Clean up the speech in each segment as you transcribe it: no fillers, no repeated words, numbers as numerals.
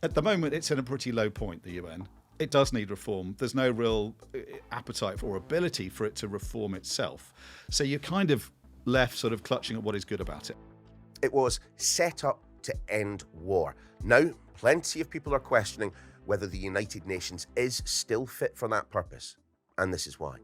At the moment, it's in a pretty low point, the UN. It does need reform. There's no real appetite or ability for it to reform itself. So you're kind of left sort of clutching at what is good about it. It was set up to end war. Now, plenty of people are questioning whether the United Nations is still fit for that purpose. And this is why.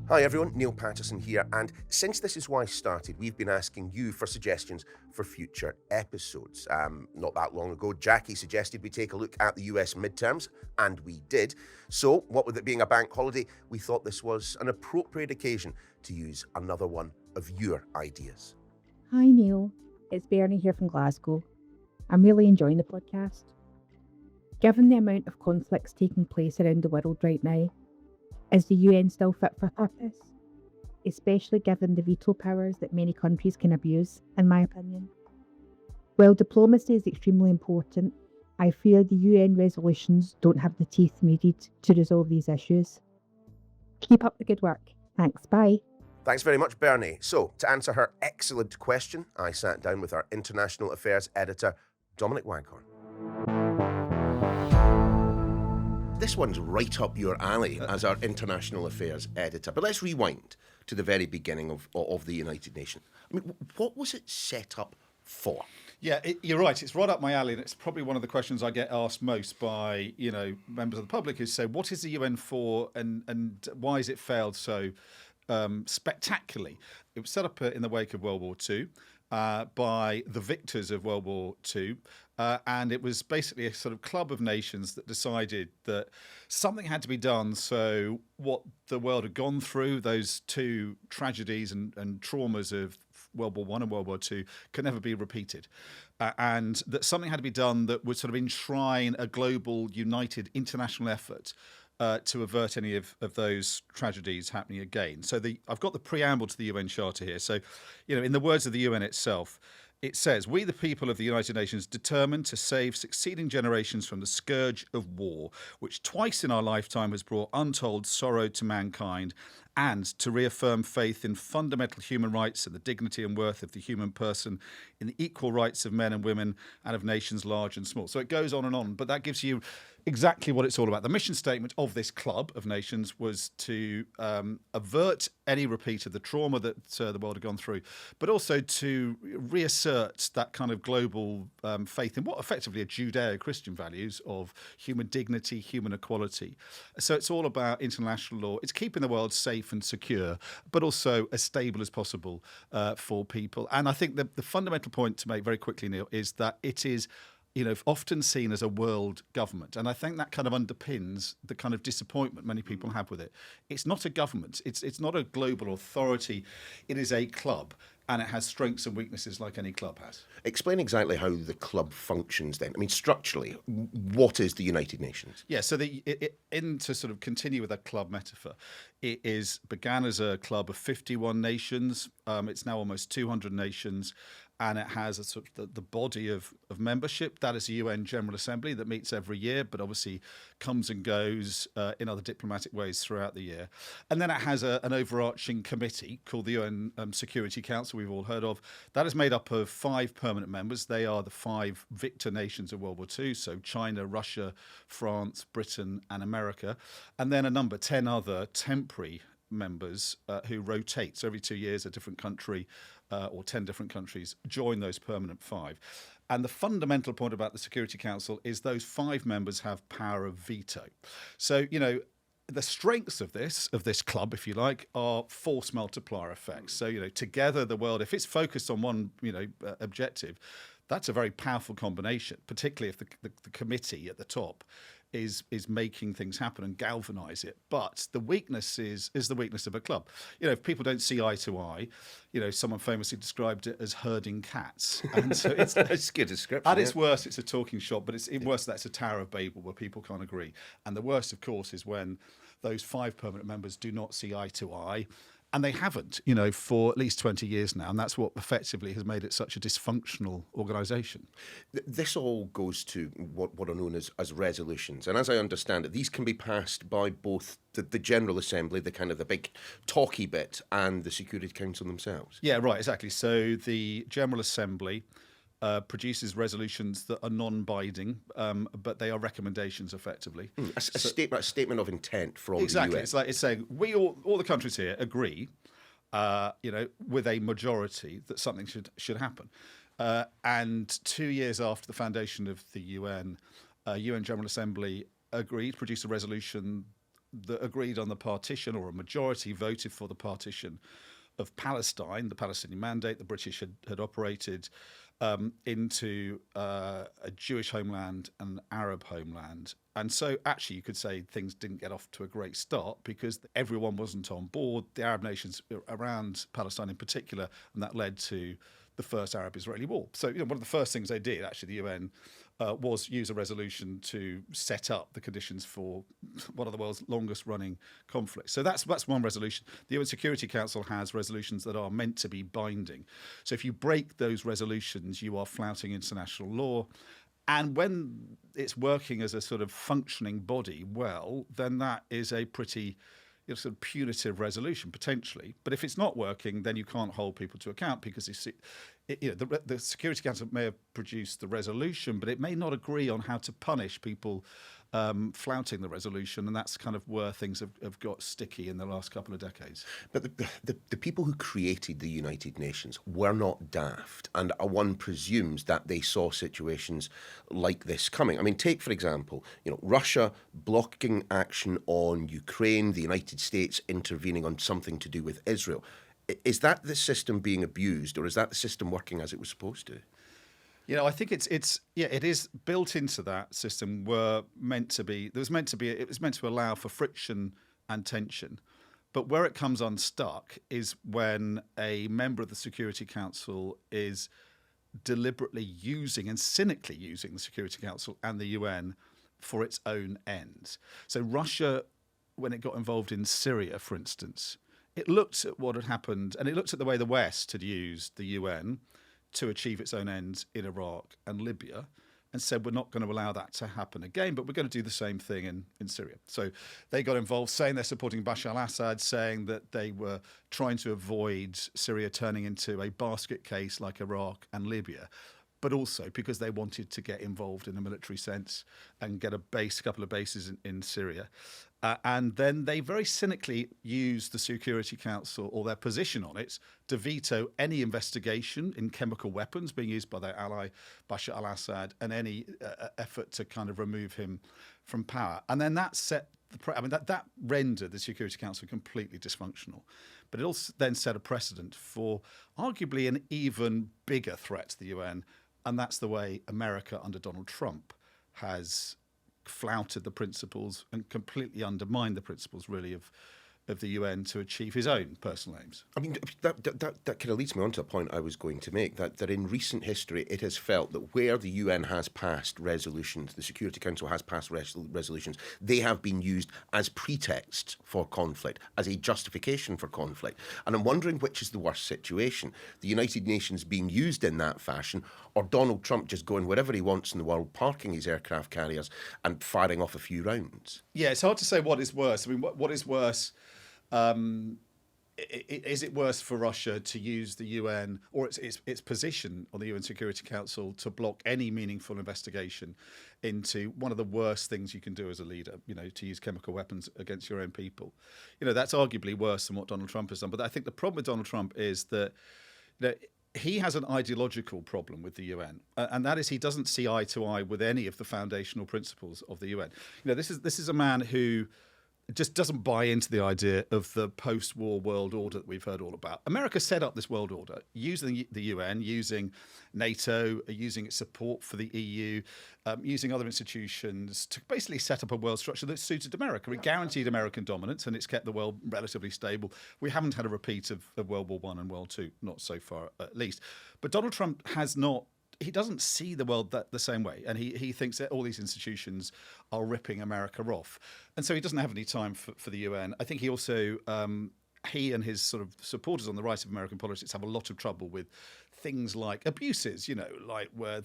Hi everyone, Neil Patterson here, and since This Is Why started, we've been asking you for suggestions for future episodes. Not that long ago, Jackie suggested we take a look at the US midterms, and we did. So, what with it being a bank holiday, we thought this was an appropriate occasion to use another one of your ideas. Hi Neil, it's Bernie here from Glasgow. I'm really enjoying the podcast. Given the amount of conflicts taking place around the world right now, is the UN still fit for purpose? Especially given the veto powers that many countries can abuse, in my opinion. While diplomacy is extremely important, I fear the UN resolutions don't have the teeth needed to resolve these issues. Keep up the good work. Thanks, bye. Thanks very much, Bernie. So, to answer her excellent question, I sat down with our International Affairs editor, Dominic Waghorn. This one's right up your alley as our International Affairs editor. But let's rewind to the very beginning of the United Nations. I mean, what was it set up for? Yeah, you're right. It's right up my alley, and it's probably one of the questions I get asked most by members of the public is, so what is the UN for, and why has it failed so spectacularly? It was set up in the wake of World War II by the victors of World War II. And it was basically a sort of club of nations that decided that something had to be done so what the world had gone through, those two tragedies and traumas of World War I and World War II, could never be repeated. And that something had to be done that would sort of enshrine a global, united, international effort to avert any of those tragedies happening again. So I've got the preamble to the UN Charter here. So, in the words of the UN itself, it says, "We, the people of the United Nations, determined to save succeeding generations from the scourge of war, which twice in our lifetime has brought untold sorrow to mankind, and to reaffirm faith in fundamental human rights and the dignity and worth of the human person, in the equal rights of men and women and of nations large and small." So it goes on, but that gives you exactly what it's all about. The mission statement of this club of nations was to avert any repeat of the trauma that the world had gone through, but also to reassert that kind of global faith in what effectively are Judeo-Christian values of human dignity, human equality. So it's all about international law. It's keeping the world safe and secure, but also as stable as possible for people. And I think the fundamental point to make very quickly, Neil, is that it is often seen as a world government. And I think that kind of underpins the kind of disappointment many people have with it. It's not a government. It's not a global authority. It is a club, and it has strengths and weaknesses like any club has. Explain exactly how the club functions then. I mean, structurally, what is the United Nations? Yeah, so to sort of continue with that club metaphor, it began as a club of 51 nations. It's now almost 200 nations. And it has a sort of the body of membership. That is the UN General Assembly that meets every year, but obviously comes and goes in other diplomatic ways throughout the year. And then it has an overarching committee called the UN Security Council, we've all heard of. That is made up of 5 permanent members. They are the 5 victor nations of World War II, so China, Russia, France, Britain, and America. And then a number, 10 other temporary members who rotate. So every 2 years, a different country or 10 different countries join those permanent 5. And the fundamental point about the Security Council is those 5 members have power of veto. So, the strengths of this club, if you like, are force multiplier effects. So, together the world, if it's focused on one, objective, that's a very powerful combination, particularly if the committee at the top is making things happen and galvanise it. But the weakness is the weakness of a club. If people don't see eye to eye, someone famously described it as herding cats. And so it's That's a good description. at its worst, it's a talking shop, but it's worse that's a Tower of Babel where people can't agree. And the worst, of course, is when those 5 permanent members do not see eye to eye. And they haven't, for at least 20 years now. And that's what effectively has made it such a dysfunctional organisation. This all goes to what are known as resolutions. And as I understand it, these can be passed by both the General Assembly, the big talky bit, and the Security Council themselves. Yeah, right, exactly. So the General Assembly produces resolutions that are non-binding, but they are recommendations effectively. A statement of intent from exactly. the UN. It's like it's saying we all the countries here agree, with a majority that something should happen. And 2 years after the foundation of the UN, UN General Assembly produced a resolution that agreed on the partition, or a majority voted for the partition of Palestine, the Palestinian Mandate. The British had operated into a Jewish homeland and an Arab homeland. And so actually you could say things didn't get off to a great start because everyone wasn't on board, the Arab nations around Palestine in particular, and that led to the first Arab-Israeli war. So one of the first things they did, actually, the UN, was use a resolution to set up the conditions for one of the world's longest-running conflicts. So that's one resolution. The UN Security Council has resolutions that are meant to be binding. So if you break those resolutions, you are flouting international law. And when it's working as a sort of functioning body, well, then that is a pretty sort of punitive resolution, potentially. But if it's not working, then you can't hold people to account because the Security Council may have produced the resolution, but it may not agree on how to punish people flouting the resolution, and that's kind of where things have got sticky in the last couple of decades. But the people who created the United Nations were not daft, and one presumes that they saw situations like this coming. I mean, take, for example, Russia blocking action on Ukraine, the United States intervening on something to do with Israel. Is that the system being abused, or is that the system working as it was supposed to? I think it is built into that system. It was meant to allow for friction and tension. But where it comes unstuck is when a member of the Security Council is deliberately using and cynically using the Security Council and the UN for its own ends. So Russia, when it got involved in Syria, for instance, it looked at what had happened, and it looked at the way the West had used the UN to achieve its own ends in Iraq and Libya, and said, we're not going to allow that to happen again, but we're going to do the same thing in Syria. So they got involved, saying they're supporting Bashar al-Assad, saying that they were trying to avoid Syria turning into a basket case like Iraq and Libya, but also because they wanted to get involved in a military sense and get a couple of bases in Syria. And then they very cynically used the Security Council, or their position on it, to veto any investigation in chemical weapons being used by their ally Bashar al-Assad, and any effort to kind of remove him from power. And then that that rendered the Security Council completely dysfunctional. But it also then set a precedent for arguably an even bigger threat to the UN, and that's the way America under Donald Trump has flouted the principles and completely undermined the principles, really, of the UN to achieve his own personal aims. I mean, that kind of leads me on to a point I was going to make, that in recent history it has felt that where the UN has passed resolutions, the Security Council has passed resolutions, they have been used as pretexts for conflict, as a justification for conflict. And I'm wondering which is the worst situation, the United Nations being used in that fashion, or Donald Trump just going wherever he wants in the world, parking his aircraft carriers and firing off a few rounds. Yeah, it's hard to say what is worse. I mean, what is worse? Is it worse for Russia to use the UN or its position on the UN Security Council to block any meaningful investigation into one of the worst things you can do as a leader, to use chemical weapons against your own people? That's arguably worse than what Donald Trump has done. But I think the problem with Donald Trump is that he has an ideological problem with the UN, and that is he doesn't see eye to eye with any of the foundational principles of the UN. This is a man who just doesn't buy into the idea of the post-war world order that we've heard all about. America set up this world order using the UN, using NATO, using its support for the EU, using other institutions to basically set up a world structure that suited America. It guaranteed American dominance, and it's kept the world relatively stable. We haven't had a repeat of World War I and World II, not so far at least. But Donald Trump has not. He doesn't see the world the same way, and he thinks that all these institutions are ripping America off, and so he doesn't have any time for the UN. I think he also he and his sort of supporters on the right of American politics have a lot of trouble with things like abuses, like where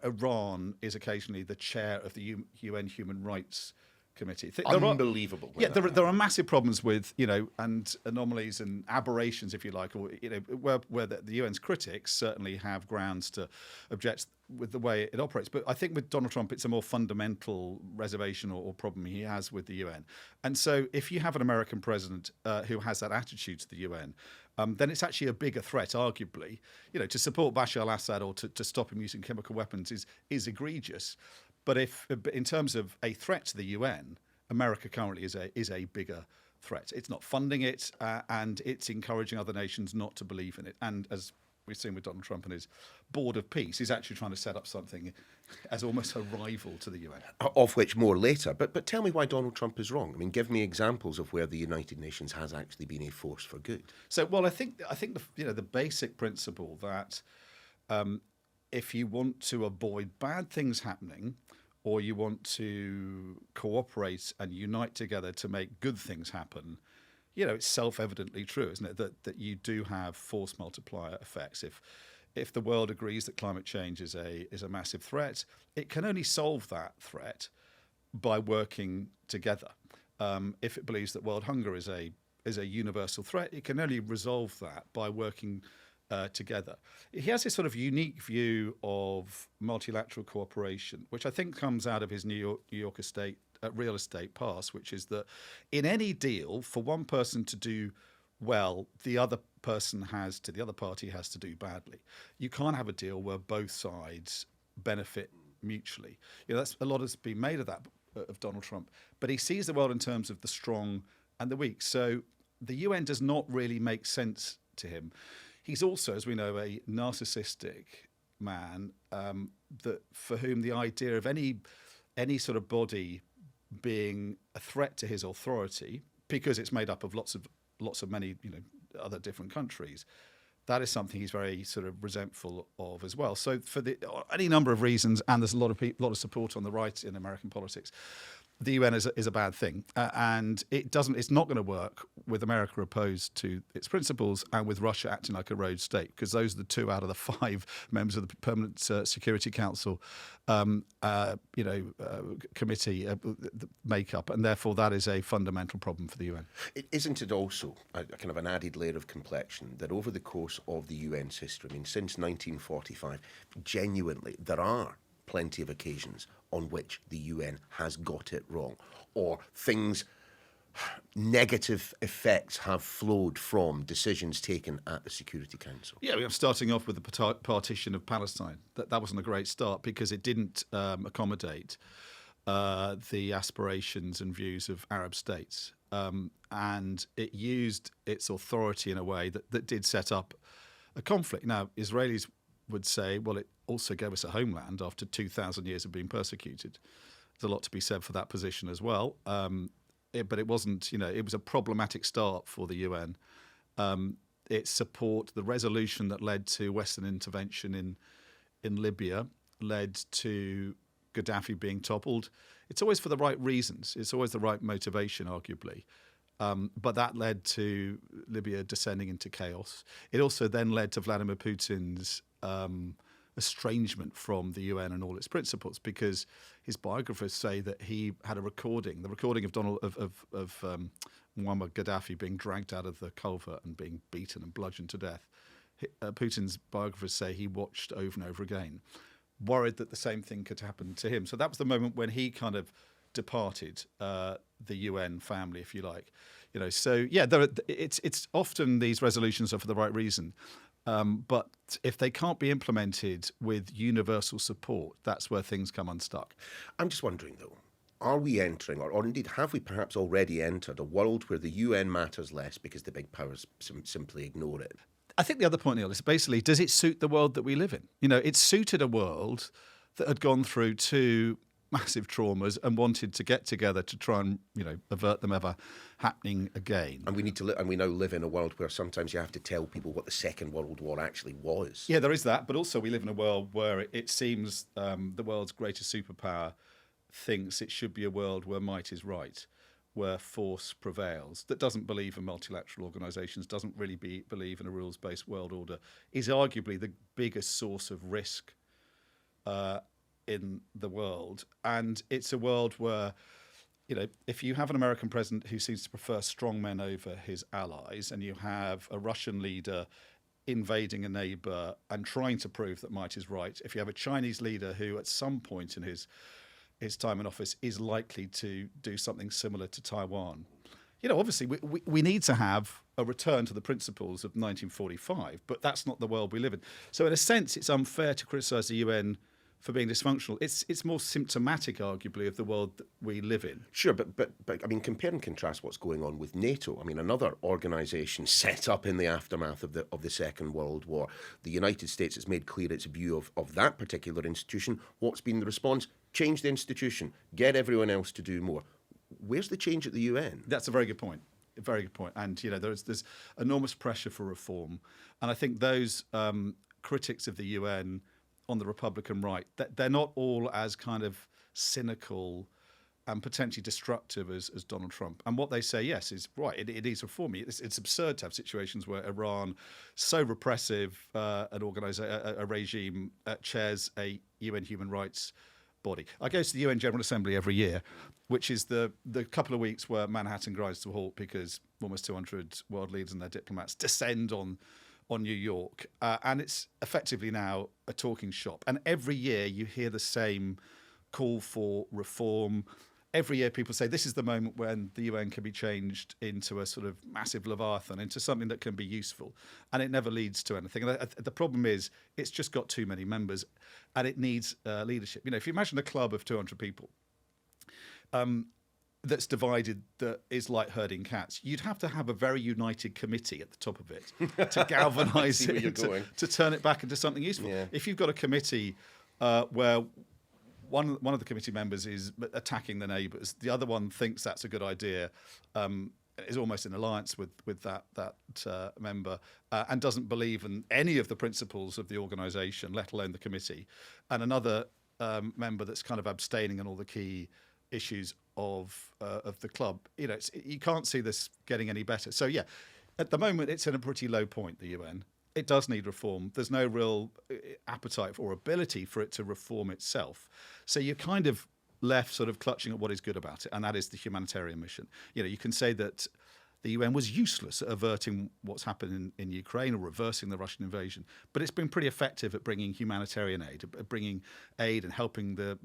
Iran is occasionally the chair of the UN Human Rights Committee. Unbelievable. There are massive problems with, and anomalies and aberrations, if you like, or, where the UN's critics certainly have grounds to object with the way it operates. But I think with Donald Trump, it's a more fundamental reservation or problem he has with the UN. And so if you have an American president who has that attitude to the UN, then it's actually a bigger threat, arguably. To support Bashar al-Assad or to stop him using chemical weapons is egregious. But in terms of a threat to the UN, America currently is a bigger threat. It's not funding it, and it's encouraging other nations not to believe in it. And as we've seen with Donald Trump and his Board of Peace, he's actually trying to set up something as almost a rival to the UN. Of which more later. But tell me why Donald Trump is wrong. I mean, give me examples of where the United Nations has actually been a force for good. So, well, I think the basic principle that if you want to avoid bad things happening, or you want to cooperate and unite together to make good things happen, it's self-evidently true, isn't it, that you do have force multiplier effects. If the world agrees that climate change is a massive threat, it can only solve that threat by working together. If it believes that world hunger is a universal threat, it can only resolve that by working together. He has this sort of unique view of multilateral cooperation, which I think comes out of his New York real estate past, which is that in any deal, for one person to do well, the other party has to do badly. You can't have a deal where both sides benefit mutually. That's a lot has been made of that, of Donald Trump, but he sees the world in terms of the strong and the weak. So the UN does not really make sense to him. He's also, as we know, a narcissistic man that for whom the idea of any sort of body being a threat to his authority, because it's made up of lots of many other different countries, that is something he's very sort of resentful of as well. So for any number of reasons, and there's a lot of support on the right in American politics, the UN is a bad thing, and it's not going to work with America opposed to its principles and with Russia acting like a rogue state, because those are the 2 out of the 5 members of the Permanent Security Council committee makeup, and therefore that is a fundamental problem for the UN. Isn't it also a kind of an added layer of complexion that over the course of the UN's history, I mean, since 1945, genuinely there are plenty of occasions on which the UN has got it wrong, or negative effects have flowed from decisions taken at the Security Council. Yeah, we are starting off with the partition of Palestine. That wasn't a great start because it didn't accommodate the aspirations and views of Arab states. And it used its authority in a way that did set up a conflict. Now, Israelis would say, well, it also gave us a homeland after 2,000 years of being persecuted. There's a lot to be said for that position as well. But it wasn't, it was a problematic start for the UN. Its support, the resolution that led to Western intervention in Libya, led to Gaddafi being toppled. It's always for the right reasons. It's always the right motivation, arguably. But that led to Libya descending into chaos. It also then led to Vladimir Putin's estrangement from the UN and all its principles, because his biographers say that he had the recording of Muammar Gaddafi being dragged out of the culvert and being beaten and bludgeoned to death. Putin's biographers say he watched over and over again, worried that the same thing could happen to him. So that was the moment when he kind of departed the UN family, if you like. So yeah, it's often these resolutions are for the right reason. But if they can't be implemented with universal support, that's where things come unstuck. I'm just wondering, though, are we entering, or indeed have we perhaps already entered, a world where the UN matters less because the big powers simply ignore it? I think the other point, Neil, is basically, does it suit the world that we live in? It suited a world that had gone through 2 massive traumas and wanted to get together to try and avert them ever happening again. And we now live in a world where sometimes you have to tell people what the Second World War actually was. Yeah, there is that, but also we live in a world where it seems the world's greatest superpower thinks it should be a world where might is right, where force prevails, that doesn't believe in multilateral organisations, doesn't really believe in a rules-based world order, is arguably the biggest source of risk in the world. And it's a world where, if you have an American president who seems to prefer strong men over his allies, and you have a Russian leader invading a neighbour and trying to prove that might is right, if you have a Chinese leader who at some point in his time in office is likely to do something similar to Taiwan, obviously we need to have a return to the principles of 1945, but that's not the world we live in. So in a sense, it's unfair to criticise the UN for being dysfunctional. It's more symptomatic, arguably, of the world that we live in. Sure, but I mean, compare and contrast what's going on with NATO. I mean, another organisation set up in the aftermath of the Second World War. The United States has made clear its view of that particular institution. What's been the response? Change the institution. Get everyone else to do more. Where's the change at the UN? That's a very good point. A very good point. And there's enormous pressure for reform, and I think those critics of the UN on the Republican right, that they're not all as kind of cynical and potentially destructive as Donald Trump. And what they say, yes, is right. It is reforming. It's absurd to have situations where Iran, so repressive, a regime chairs a UN human rights body. I go to the UN General Assembly every year, which is the couple of weeks where Manhattan grinds to a halt because almost 200 world leaders and their diplomats descend on New York, and it's effectively now a talking shop. And every year you hear the same call for reform. Every year people say this is the moment when the UN can be changed into a sort of massive leviathan, into something that can be useful, and it never leads to anything. And the problem is it's just got too many members, and it needs leadership. If you imagine a club of 200 people, that's divided, that is like herding cats, you'd have to have a very united committee at the top of it to galvanise it, to turn it back into something useful. Yeah. If you've got a committee where one of the committee members is attacking the neighbours, the other one thinks that's a good idea, is almost in alliance with that member, and doesn't believe in any of the principles of the organisation, let alone the committee, and another member that's kind of abstaining on all the key issues of the club, you can't see this getting any better. So yeah, at the moment it's in a pretty low point, the UN. It does need reform. There's no real appetite or ability for it to reform itself. So you're kind of left sort of clutching at what is good about it, and that is the humanitarian mission. You can say that the UN was useless at averting what's happened in Ukraine or reversing the Russian invasion, but it's been pretty effective at bringing humanitarian aid, at bringing aid and helping the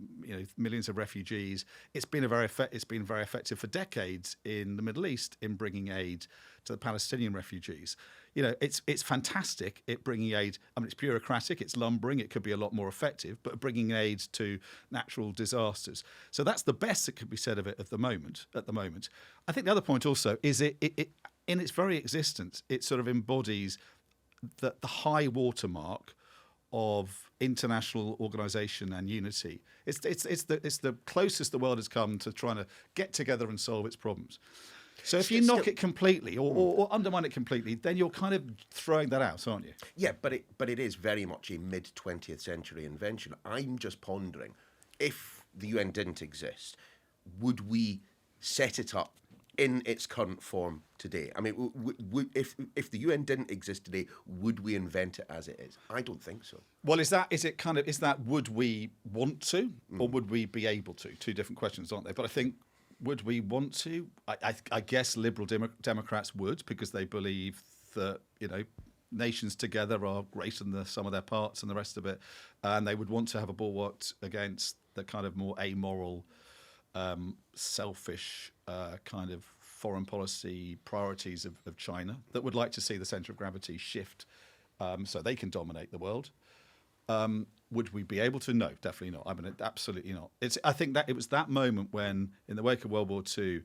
millions of refugees. It's been very effective for decades in the Middle East in bringing aid to the Palestinian refugees. It's fantastic at bringing aid. I mean, it's bureaucratic, it's lumbering, it could be a lot more effective, but bringing aid to natural disasters. So that's the best that could be said of it at the moment. I think the other point also is it in its very existence, it sort of embodies the high watermark of international organisation and unity. It's the closest the world has come to trying to get together and solve its problems. So if you knock it completely or undermine it completely, then you're kind of throwing that out, aren't you? Yeah, but it is very much a mid-20th century invention. I'm just pondering, if the UN didn't exist, would we set it up in its current form today? I mean, if the UN didn't exist today, would we invent it as it is? I don't think so. Well, is that would we want to, or would we be able to? Two different questions, aren't they? But I think, would we want to? I guess liberal Democrats would, because they believe that nations together are greater than the sum of their parts and the rest of it, and they would want to have a bulwark against the kind of more amoral, selfish kind of foreign policy priorities of China that would like to see the centre of gravity shift so they can dominate the world. Would we be able to? No, definitely not. I mean, absolutely not. I think that it was that moment when, in the wake of World War II,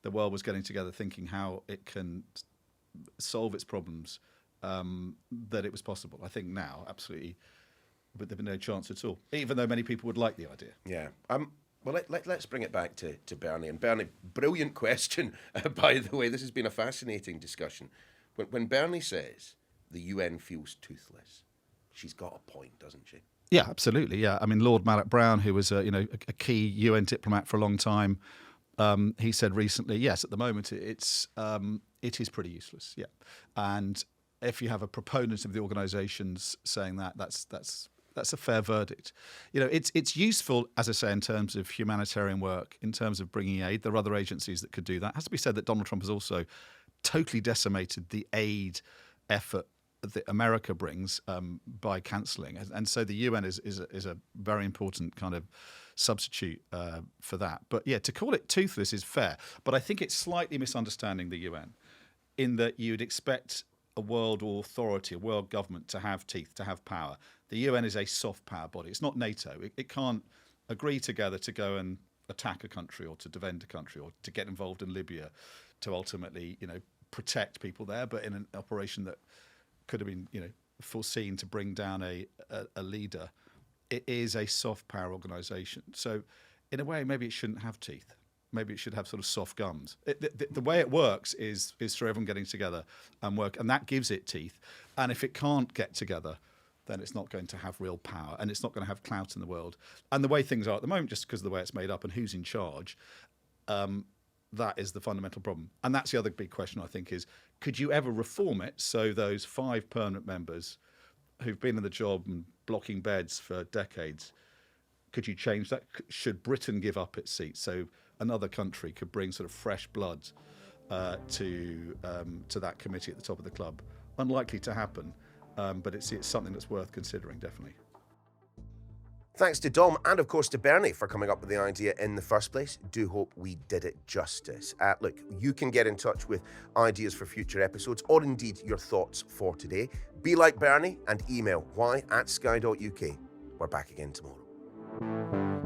the world was getting together thinking how it can solve its problems, that it was possible. I think now, absolutely, but there'd be no chance at all, even though many people would like the idea. Yeah. Well, let's bring it back to Bernie. And Bernie, brilliant question, by the way. This has been a fascinating discussion. When Bernie says the UN feels toothless, she's got a point, doesn't she? Yeah, absolutely. Yeah, I mean, Lord Malloch Brown, who was a key UN diplomat for a long time, he said recently, yes, at the moment it is pretty useless. Yeah, and if you have a proponent of the organisations saying that, that's a fair verdict. It's useful, as I say, in terms of humanitarian work, in terms of bringing aid. There are other agencies that could do that. It has to be said that Donald Trump has also totally decimated the aid effort that America brings by cancelling, and so the UN is a very important kind of substitute for that. But yeah, to call it toothless is fair, but I think it's slightly misunderstanding the UN in that you'd expect a world authority, a world government to have teeth, to have power. The UN is a soft power body. It's not NATO. It can't agree together to go and attack a country or to defend a country or to get involved in Libya to ultimately, protect people there, but in an operation that could have been, foreseen to bring down a leader. It is a soft power organisation. So in a way, maybe it shouldn't have teeth. Maybe it should have sort of soft gums. The way it works is through everyone getting together and work, and that gives it teeth. And if it can't get together, then it's not going to have real power, and it's not going to have clout in the world. And the way things are at the moment, just because of the way it's made up and who's in charge, that is the fundamental problem. And that's the other big question, I think, is could you ever reform it so those 5 permanent members who've been in the job and blocking beds for decades, could you change that? Should Britain give up its seat so another country could bring sort of fresh blood to that committee at the top of the club? Unlikely to happen, but it's something that's worth considering, definitely. Thanks to Dom and, of course, to Bernie for coming up with the idea in the first place. Do hope we did it justice. Look, you can get in touch with ideas for future episodes or indeed your thoughts for today. Be like Bernie and email why@sky.uk. We're back again tomorrow.